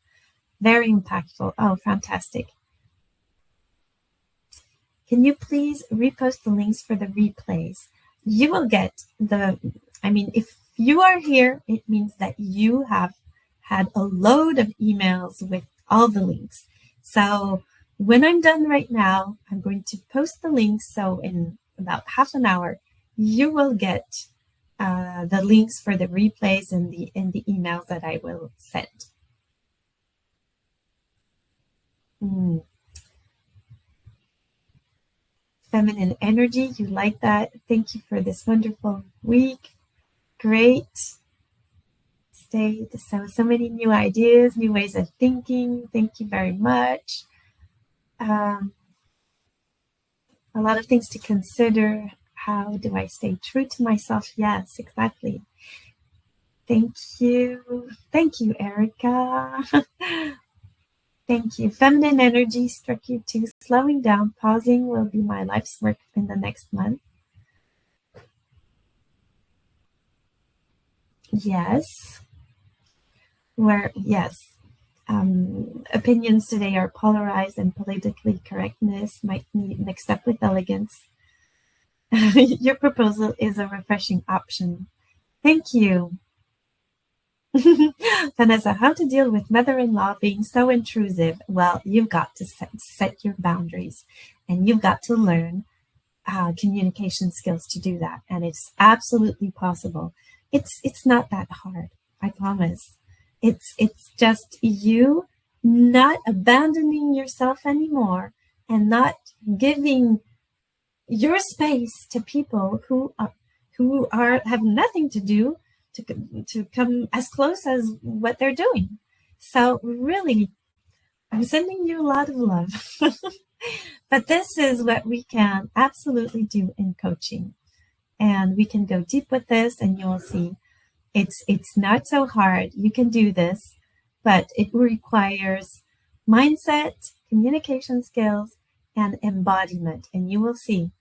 Very impactful. Oh, fantastic. Can you please repost the links for the replays? You will get if you are here, it means that you have had a load of emails with all the links. So when I'm done right now, I'm going to post the links. So in about half an hour, you will get the links for the replays and the emails that I will send. Feminine energy, you like that? Thank you for this wonderful week. Great. So many new ideas, new ways of thinking. Thank you very much. A lot of things to consider. How do I stay true to myself? Yes, exactly. Thank you. Thank you, Erica. Thank you. Feminine energy struck you too. Slowing down, pausing will be my life's work in the next month. Yes. Opinions today are polarized, and politically correctness might be mixed up with elegance. Your proposal is a refreshing option. Thank you. Vanessa, how to deal with mother-in-law being so intrusive? Well, you've got to set your boundaries, and you've got to learn communication skills to do that. And it's absolutely possible. It's not that hard, I promise. It's just you not abandoning yourself anymore and not giving your space to people who have nothing to do to come as close as what they're doing. So really, I'm sending you a lot of love. But this is what we can absolutely do in coaching. And we can go deep with this, and you'll see it's not so hard. You can do this, but it requires mindset, communication skills, and embodiment. And you will see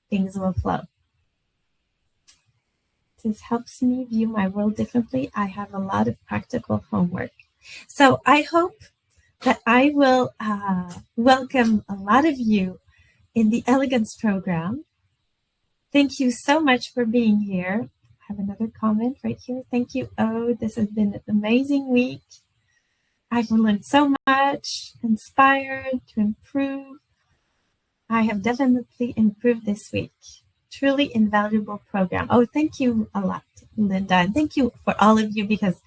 things will flow. This helps me view my world differently. I have a lot of practical homework. So I hope that I will welcome a lot of you in the Elegance program. Thank you so much for being here. I have another comment right here. Thank you. Oh, this has been an amazing week. I've learned so much, inspired to improve. I have definitely improved this week. Truly invaluable program. Oh, thank you a lot, Linda. And thank you for all of you, because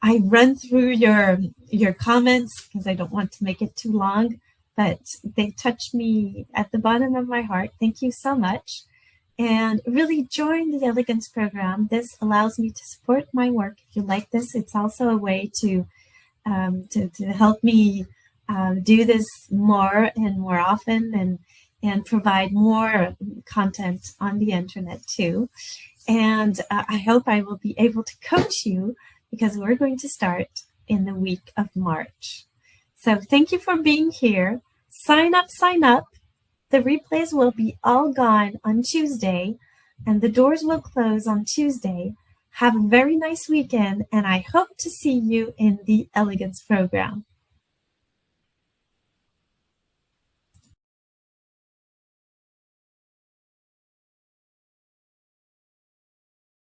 I run through your comments because I don't want to make it too long, but they touch me at the bottom of my heart. Thank you so much. And really join the Elegance program. This allows me to support my work. If you like this, it's also a way to to help me do this more and more often and provide more content on the internet too. And I hope I will be able to coach you because we're going to start in the week of March. So thank you for being here. Sign up, sign up. The replays will be all gone on Tuesday and the doors will close on Tuesday. Have a very nice weekend and I hope to see you in the Elegance program.